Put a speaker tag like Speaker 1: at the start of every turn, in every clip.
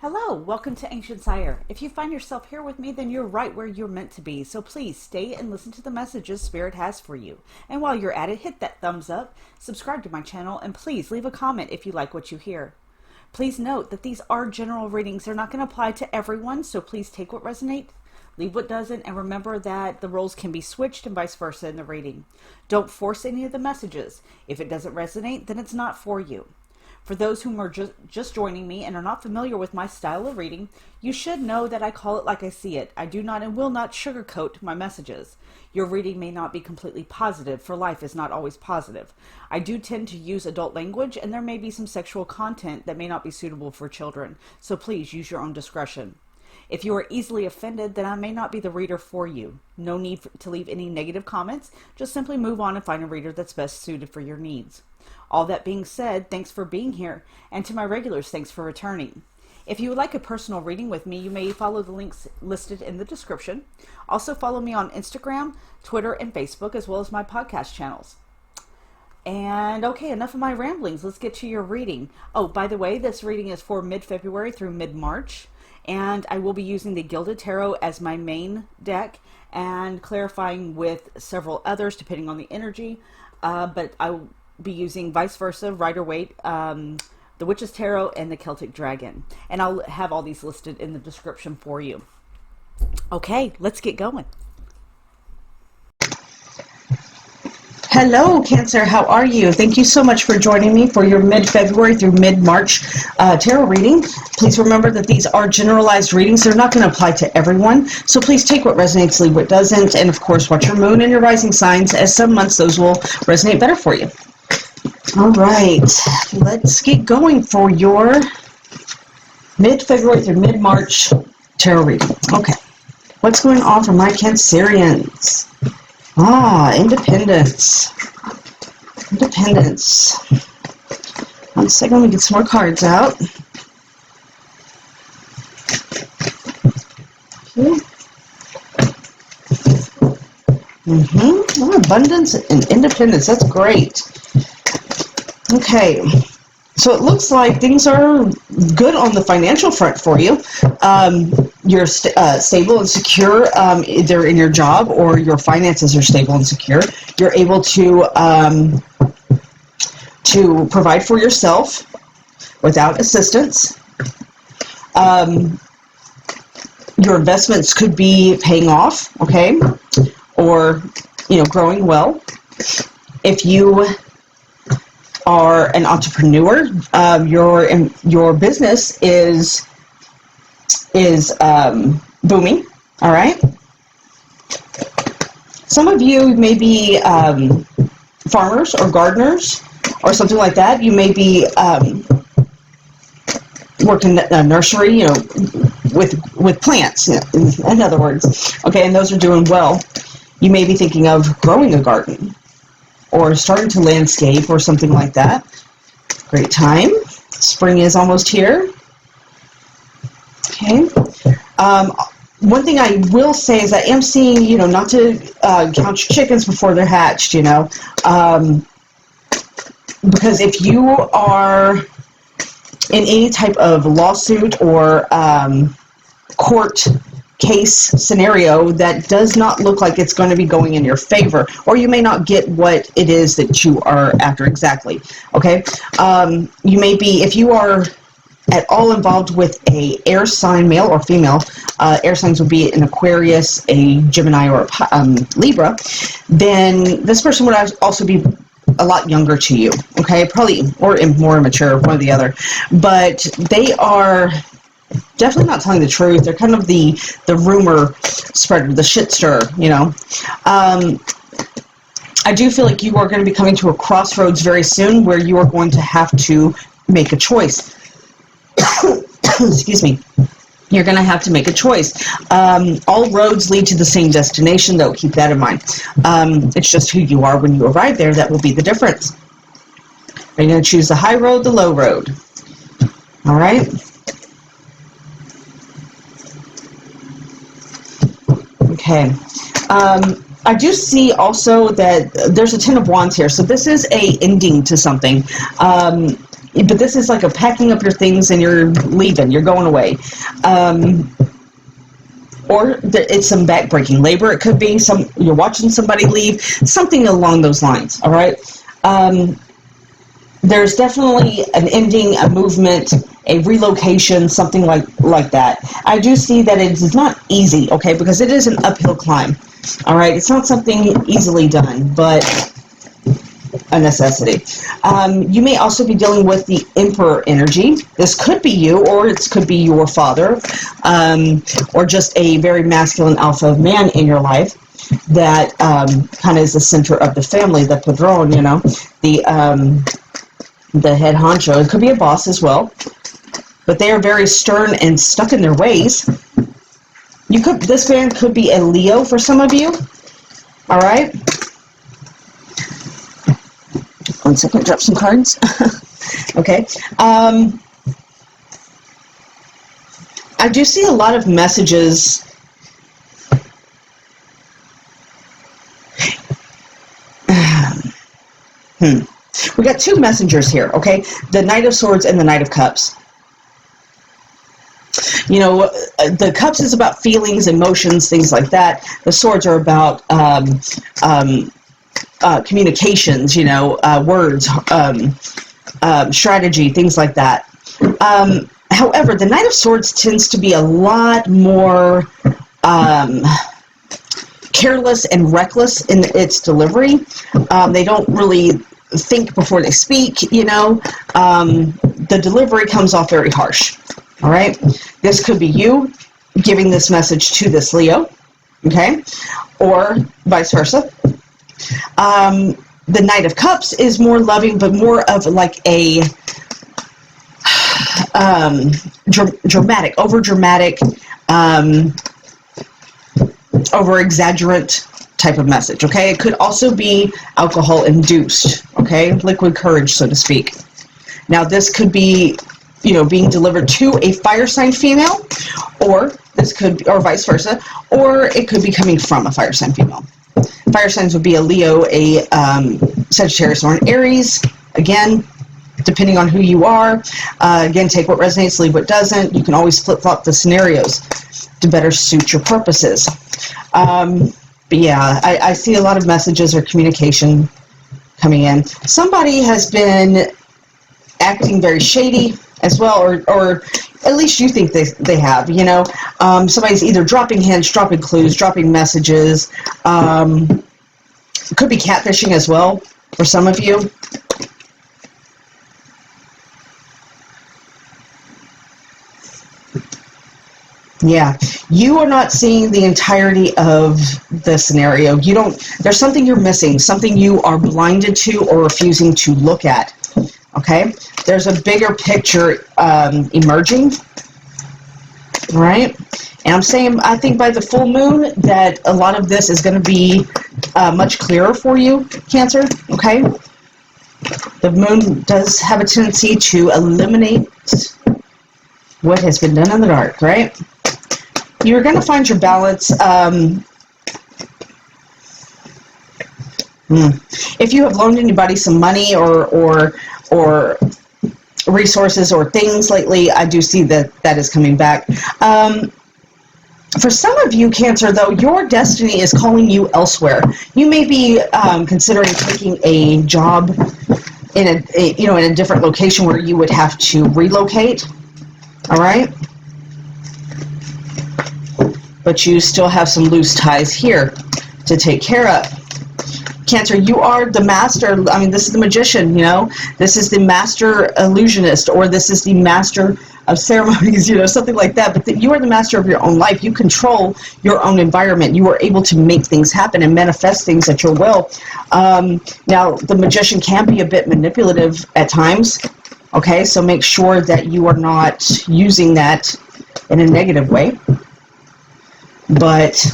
Speaker 1: Hello, welcome to AncientsIre. If you find yourself here with me, then you're right where you're meant to be. So please stay and listen to the messages Spirit has for you. And while you're at it, hit that thumbs up, subscribe to my channel, and please leave a comment if you like what you hear. Please note that these are general readings. They're not going to apply to everyone, so please take what resonates, leave what doesn't, and remember that the roles can be switched and vice versa in the reading. Don't force any of the messages. If it doesn't resonate, then it's not for you. For those who are just joining me and are not familiar with my style of reading, you should know that I call it like I see it. I do not and will not sugarcoat my messages. Your reading may not be completely positive, for life is not always positive. I do tend to use adult language, and there may be some sexual content that may not be suitable for children, so please use your own discretion. If you are easily offended, then I may not be the reader for you. No need to leave any negative comments. Just simply move on and find a reader that's best suited for your needs. All that being said, thanks for being here, and to my regulars, thanks for returning. If you would like a personal reading with me, you may follow the links listed in the description. Also follow me on Instagram, Twitter, and Facebook, as well as my podcast channels. And okay, enough of my ramblings. Let's get to your reading. Oh, by the way, this reading is for mid-February through mid-March, and I will be using the Gilded Tarot as my main deck and clarifying with several others depending on the energy, but I will be using vice versa, Rider-Waite, the Witch's Tarot, and the Celtic Dragon. And I'll have all these listed in the description for you. Okay, let's get going.
Speaker 2: Hello, Cancer. How are you? Thank you so much for joining me for your mid-February through mid-March tarot reading. Please remember that these are generalized readings. They're not going to apply to everyone. So please take what resonates, leave what doesn't. And of course, watch your moon and your rising signs, as some months those will resonate better for you. All right, let's get going for your mid-February through mid-March tarot reading. Okay, what's going on for my Cancerians? Independence. Independence. 1 second, let me get some more cards out. Okay. Abundance and independence. That's great. Okay, so it looks like things are good on the financial front for you. You're stable and secure either in your job, or your finances are stable and secure. You're able to provide for yourself without assistance. Your investments could be paying off, okay, or growing well. If you are an entrepreneur, your business is booming. All right. Some of you may be farmers or gardeners or something like that. You may be working in a nursery, with plants. In other words, okay, and those are doing well. You may be thinking of growing a garden, or starting to landscape or something like that. Great time. Spring is almost here. Okay. One thing I will say is I am seeing, not to count your chickens before they're hatched, because if you are in any type of lawsuit or court case scenario that does not look like it's going to be going in your favor, or you may not get what it is that you are after exactly. Okay, you may be, if you are at all involved with a air sign, male or female, air signs would be an Aquarius, a Gemini, or a Libra, then this person would also be a lot younger to you. Okay, probably, or more immature, one or the other, but they are definitely not telling the truth. They're kind of the rumor spreader, the shit stirrer, I do feel like you are going to be coming to a crossroads very soon where you are going to have to make a choice. Excuse me. You're going to have to make a choice. All roads lead to the same destination, though. Keep that in mind. It's just who you are when you arrive there that will be the difference. Are you going to choose the high road, the low road? All right. Okay. I do see also that there's a Ten of Wands here. So this is a ending to something. but this is like a packing up your things and you're leaving, you're going away. Or it's some backbreaking labor. It could be you're watching somebody leave, something along those lines. All right. There's definitely an ending, a movement, a relocation, something like that. I do see that it's not easy, okay, because it is an uphill climb. All right. It's not something easily done, but a necessity. You may also be dealing with the Emperor energy. This could be you, or it could be your father, or just a very masculine alpha man in your life that kind of is the center of the family, the padrone, the head honcho. It could be a boss as well, but they are very stern and stuck in their ways. This man could be a Leo for some of you. All right. 1 second, drop some cards. Okay. I do see a lot of messages. We got two messengers here, okay? The Knight of Swords and the Knight of Cups. The Cups is about feelings, emotions, things like that. The Swords are about communications, words, strategy, things like that. However, the Knight of Swords tends to be a lot more careless and reckless in its delivery. They don't really think before they speak, the delivery comes off very harsh. All right. This could be you giving this message to this Leo. Okay. Or vice versa. The Knight of Cups is more loving, but more of like a dramatic, over-dramatic, over-exaggerant type of message, okay? It could also be alcohol-induced, okay? Liquid courage, so to speak. Now, this could be, being delivered to a fire sign female, or vice versa, or it could be coming from a fire sign female. Fire signs would be a Leo, a Sagittarius, or an Aries. Again, depending on who you are. Again, take what resonates, leave what doesn't. You can always flip-flop the scenarios to better suit your purposes. But yeah, I see a lot of messages or communication coming in. Somebody has been acting very shady as well, or at least you think they have, somebody's either dropping hints, dropping clues, dropping messages. Could be catfishing as well for some of you. Yeah, you are not seeing the entirety of the scenario. There's something you're missing, something you are blinded to or refusing to look at. Okay? There's a bigger picture emerging, right? And I'm saying, I think by the full moon that a lot of this is going to be much clearer for you, Cancer, okay? The moon does have a tendency to eliminate what has been done in the dark, right? You're going to find your balance. If you have loaned anybody some money or resources or things lately, I do see that is coming back. For some of you, Cancer, though, your destiny is calling you elsewhere. You may be considering taking a job in a different location where you would have to relocate. All right. But you still have some loose ties here to take care of. Cancer, you are the master. I mean, this is the magician, This is the master illusionist, or this is the master of ceremonies, something like that. But you are the master of your own life. You control your own environment. You are able to make things happen and manifest things at your will. Now, the magician can be a bit manipulative at times. Okay, so make sure that you are not using that in a negative way. But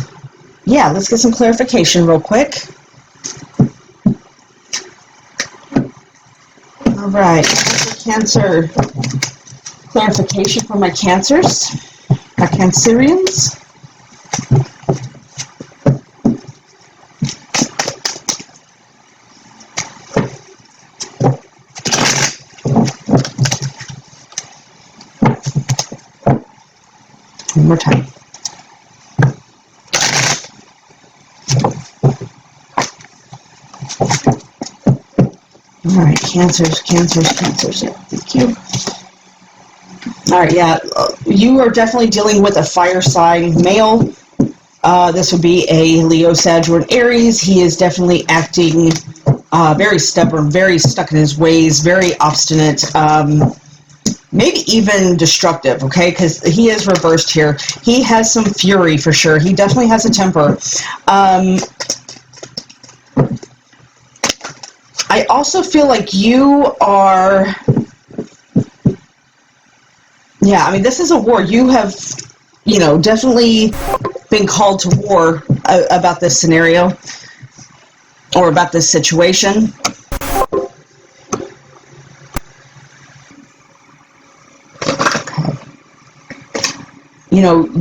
Speaker 2: yeah, let's get some clarification real quick. All right, Cancer. Clarification for my Cancers, my Cancerians. One more time. All right, cancers. Yeah, thank you. All right, yeah, you are definitely dealing with a fire sign male. This would be a Leo, Sag, or an Aries. He is definitely acting very stubborn, very stuck in his ways, very obstinate, maybe even destructive, okay? Because he is reversed here. He has some fury for sure. He definitely has a temper. I also feel like you are... Yeah, I mean, this is a war. You have, definitely been called to war about this scenario or about this situation.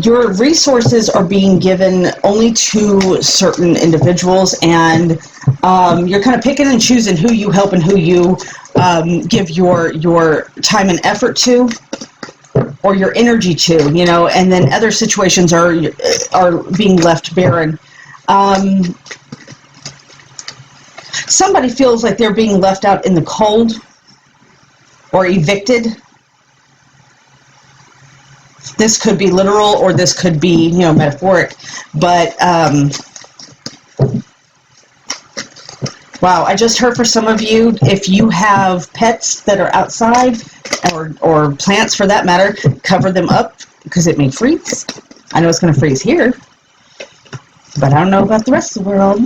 Speaker 2: Your resources are being given only to certain individuals, and you're kind of picking and choosing who you help and who you give your time and effort to, or your energy to, and then other situations are being left barren. Somebody feels like they're being left out in the cold or evicted. This could be literal or this could be, metaphoric. But, wow, I just heard for some of you, if you have pets that are outside or plants for that matter, cover them up because it may freeze. I know it's going to freeze here, but I don't know about the rest of the world.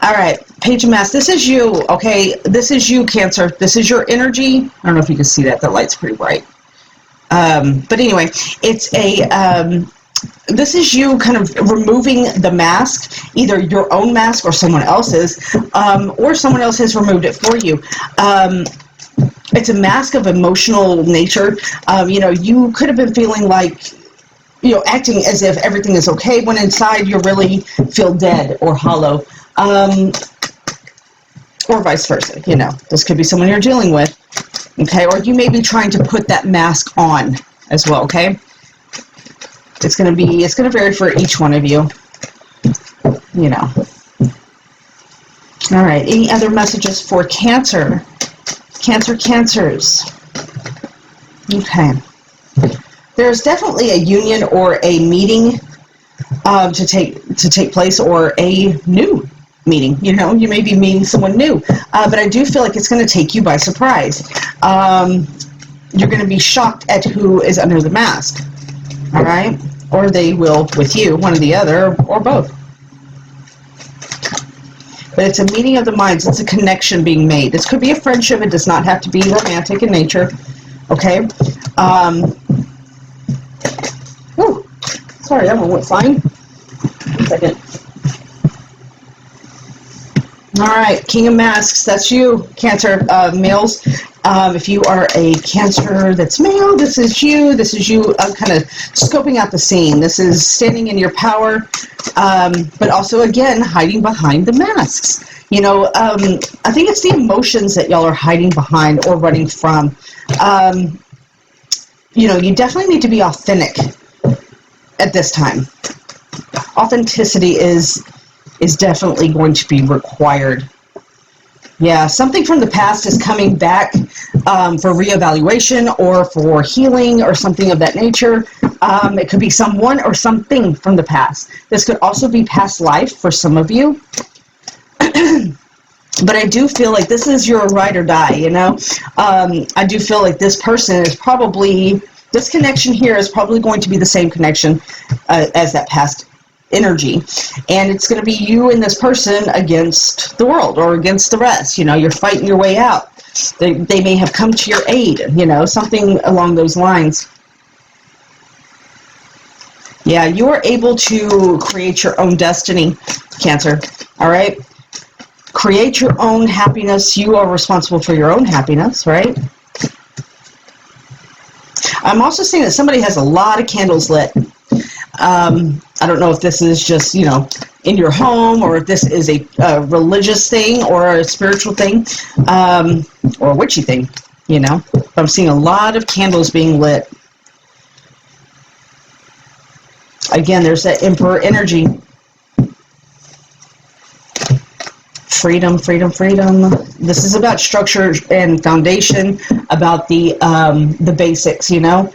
Speaker 2: All right, Page of Mass. This is you, okay? This is you, Cancer. This is your energy. I don't know if you can see that. The light's pretty bright. But anyway, it's this is you kind of removing the mask, either your own mask or someone else's, or someone else has removed it for you. It's a mask of emotional nature. You could have been feeling like, acting as if everything is okay, when inside you really feel dead or hollow, or vice versa. This could be someone you're dealing with. Okay, or you may be trying to put that mask on as well, okay? It's going to vary for each one of you, All right, any other messages for Cancer? Cancers. Okay. There's definitely a union or a meeting to take place, or a new meeting. You may be meeting someone new, but I do feel like it's going to take you by surprise. You're going to be shocked at who is under the mask, all right? Or they will with you, one or the other, or both. But it's a meeting of the minds. It's a connection being made. This could be a friendship. It does not have to be romantic in nature, okay? Sorry, that one went fine. 1 second. All right, King of Masks, that's you, Cancer, males. If you are a Cancer that's male, this is you. This is you kind of scoping out the scene. This is standing in your power, but also, again, hiding behind the masks. I think it's the emotions that y'all are hiding behind or running from. You definitely need to be authentic at this time. Authenticity is definitely going to be required. Yeah, something from the past is coming back for reevaluation or for healing or something of that nature. It could be someone or something from the past. This could also be past life for some of you. But I do feel like this is your ride or die, I do feel like this person is probably, this connection here is probably going to be the same connection as that past energy, and it's going to be you and this person against the world or against the rest. You're fighting your way out. They may have come to your aid, something along those lines. Yeah, you are able to create your own destiny, Cancer. All right, create your own happiness. You are responsible for your own happiness, right? I'm also seeing that somebody has a lot of candles lit. I don't know if this is just, in your home, or if this is a religious thing or a spiritual thing, or a witchy thing, But I'm seeing a lot of candles being lit. Again, there's that Emperor energy. Freedom, freedom, freedom. This is about structure and foundation, about the basics, you know.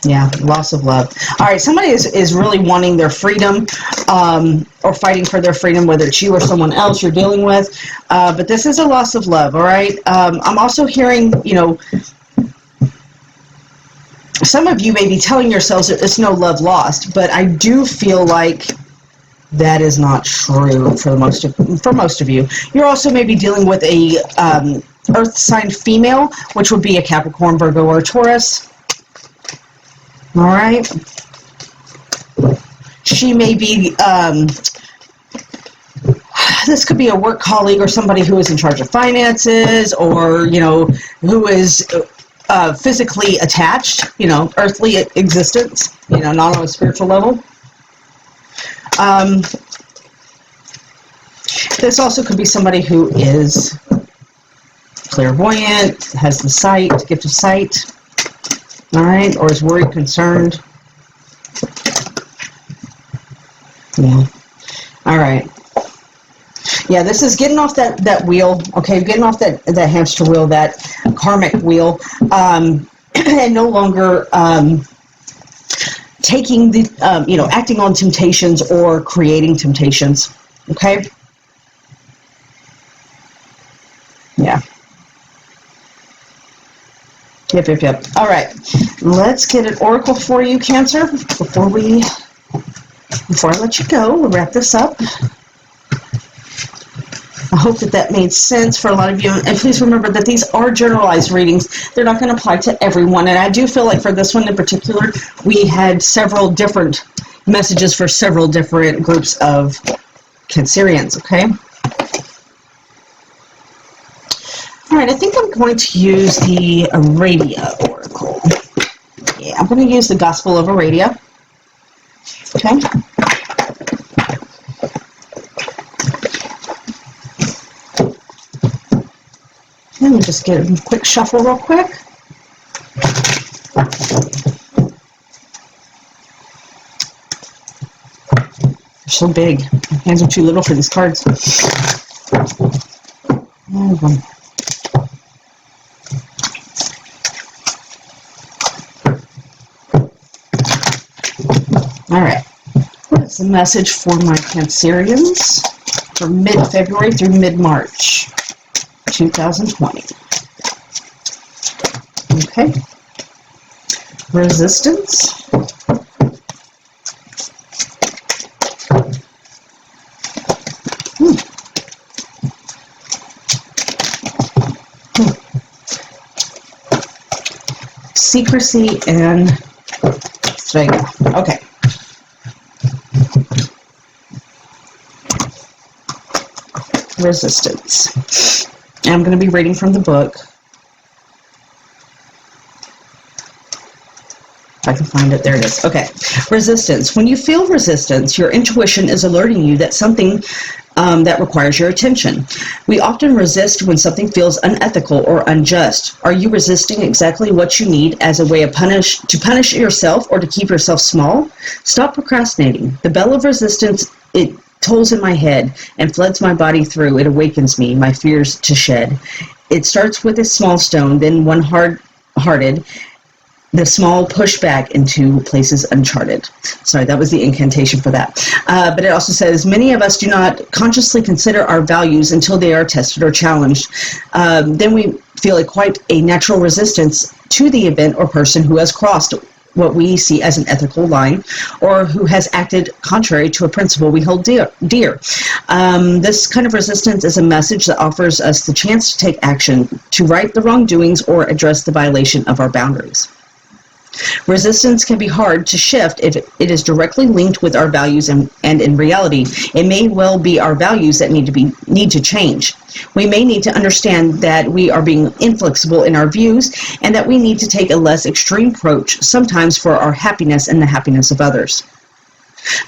Speaker 2: Yeah, loss of love. All right, somebody is really wanting their freedom, or fighting for their freedom, whether it's you or someone else you're dealing with. But this is a loss of love, all right? I'm also hearing, you know, some of you may be telling yourselves that it's no love lost, but I do feel like that is not true for most of you. You're also maybe dealing with a earth sign female, which would be a Capricorn, Virgo, or Taurus. All right. She may be, this could be a work colleague or somebody who is in charge of finances, or, you know, who is physically attached, you know, earthly existence, you know, not on a spiritual level. This also could be somebody who is clairvoyant, has the sight, gift of sight. All right, or is worried, concerned. Yeah. All right. Yeah, this is getting off that wheel, okay, getting off that hamster wheel, that karmic wheel, and no longer taking the, you know, acting on temptations or creating temptations, okay? Yeah. Yep. All right, let's get an oracle for you, Cancer, before I let you go. We'll wrap this up. I hope that made sense for a lot of you. And please remember that these are generalized readings. They're not going to apply to everyone. And I do feel like for this one in particular, we had several different messages for several different groups of Cancerians, okay? All right, I think I'm going to use the Aradia Oracle. Yeah, I'm going to use the Gospel of Aradia. Okay. Let me just get a quick shuffle real quick. They're so big. My hands are too little for these cards. All right. What is the message for my Cancerians for mid-February through mid-March 2020? Okay. Resistance. Secrecy and Vega. Okay. Resistance. And I'm going to be reading from the book. If I can find it, there it is. Okay. Resistance. When you feel resistance, your intuition is alerting you that something that requires your attention. We often resist when something feels unethical or unjust. Are you resisting exactly what you need as a way of to punish yourself or to keep yourself small? Stop procrastinating. The bell of resistance, it tolls in my head and floods my body through. It awakens me, my fears to shed. It starts with a small stone, then one hard-hearted, the small push back into places uncharted. Sorry, that was the incantation for that. But it also says, many of us do not consciously consider our values until they are tested or challenged. Then we feel quite a natural resistance to the event or person who has crossed what we see as an ethical line, or who has acted contrary to a principle we hold dear. This kind of resistance is a message that offers us the chance to take action, to right the wrongdoings or address the violation of our boundaries. Resistance can be hard to shift if it is directly linked with our values, and in reality, it may well be our values that need to change. We may need to understand that we are being inflexible in our views, and that we need to take a less extreme approach, sometimes for our happiness and the happiness of others.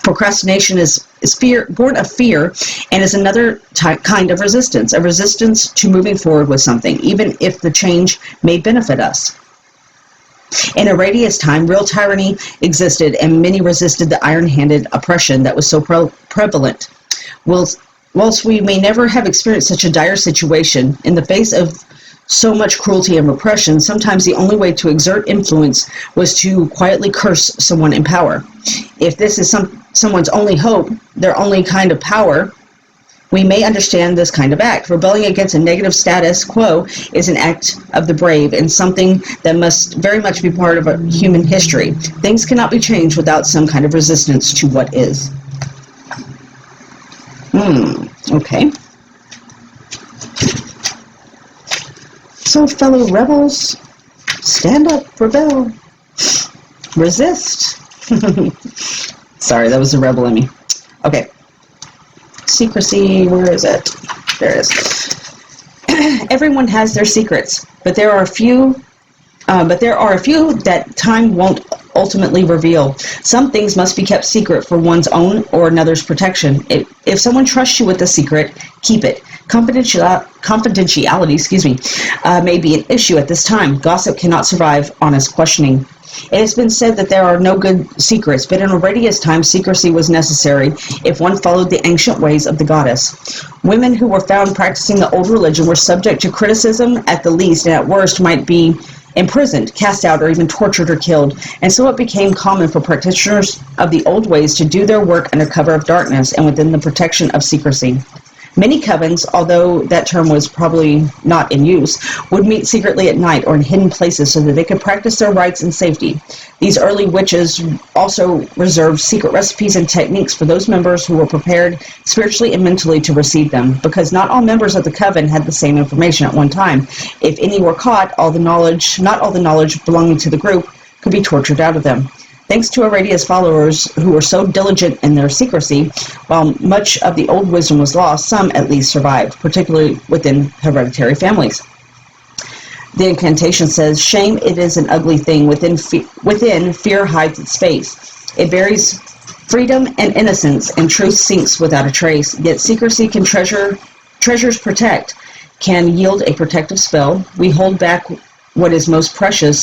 Speaker 2: Procrastination is fear, born of fear, and is another kind of resistance, a resistance to moving forward with something, even if the change may benefit us. In Arabia's time, real tyranny existed, and many resisted the iron-handed oppression that was so prevalent. Whilst we may never have experienced such a dire situation, in the face of so much cruelty and repression, sometimes the only way to exert influence was to quietly curse someone in power. If this is someone's only hope, their only kind of power, we may understand this kind of act. Rebelling against a negative status quo is an act of the brave and something that must very much be part of human history. Things cannot be changed without some kind of resistance to what is. Okay. So, fellow rebels, stand up, rebel, resist. Sorry, that was the rebel in me. Okay. Secrecy, where is it? There it is. Everyone has their secrets, but there are a few that time won't ultimately reveal. Some things must be kept secret for one's own or another's protection. If someone trusts you with a secret, keep it. Confidentiality, may be an issue at this time. Gossip cannot survive honest questioning. It has been said that there are no good secrets, but in Aradia's time, secrecy was necessary if one followed the ancient ways of the goddess. Women who were found practicing the old religion were subject to criticism at the least, and at worst might be imprisoned, cast out, or even tortured or killed. And so it became common for practitioners of the old ways to do their work under cover of darkness and within the protection of secrecy. Many covens, although that term was probably not in use, would meet secretly at night or in hidden places so that they could practice their rites in safety. These early witches also reserved secret recipes and techniques for those members who were prepared spiritually and mentally to receive them, because not all members of the coven had the same information at one time. If any were caught, not all the knowledge belonging to the group could be tortured out of them. Thanks to Aradia's followers who were so diligent in their secrecy, while much of the old wisdom was lost, some at least survived, particularly within hereditary families. The incantation says, "Shame, it is an ugly thing. Within fear hides its face. It buries freedom and innocence, and truth sinks without a trace. Yet secrecy can treasures protect, can yield a protective spell. We hold back what is most precious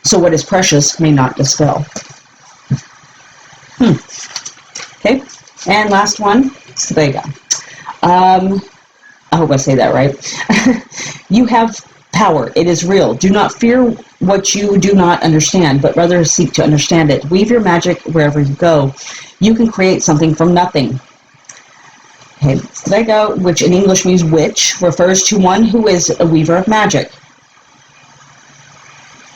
Speaker 2: so what is precious may not dispel." Okay, and last one. So there you go. I hope I say that right. You have power. It is real. Do not fear what you do not understand, but rather seek to understand it. Weave your magic wherever you go. You can create something from nothing. Okay, so there you go, which in English means witch, refers to one who is a weaver of magic.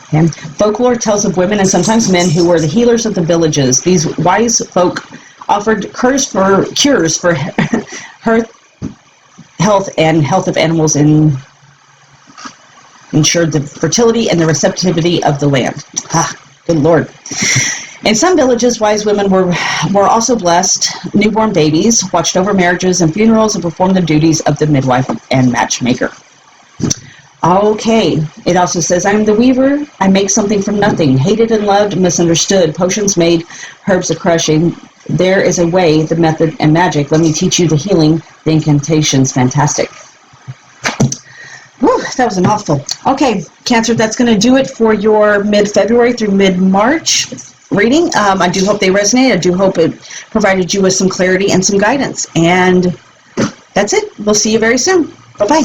Speaker 2: Okay. Folklore tells of women and sometimes men who were the healers of the villages. These wise folk offered cures for health and health of animals and ensured the fertility and the receptivity of the land. Good Lord. In some villages, wise women were also blessed newborn babies, watched over marriages and funerals, and performed the duties of the midwife and matchmaker. Okay, it also says, "I am the weaver, I make something from nothing, hated and loved, misunderstood, potions made, herbs a crushing. There is a way, the method and magic. Let me teach you the healing, the incantations." Fantastic. Whew, that was a mouthful. Okay, Cancer, that's going to do it for your mid-February through mid-March reading. I do hope they resonate. I do hope it provided you with some clarity and some guidance. And that's it. We'll see you very soon. Bye-bye.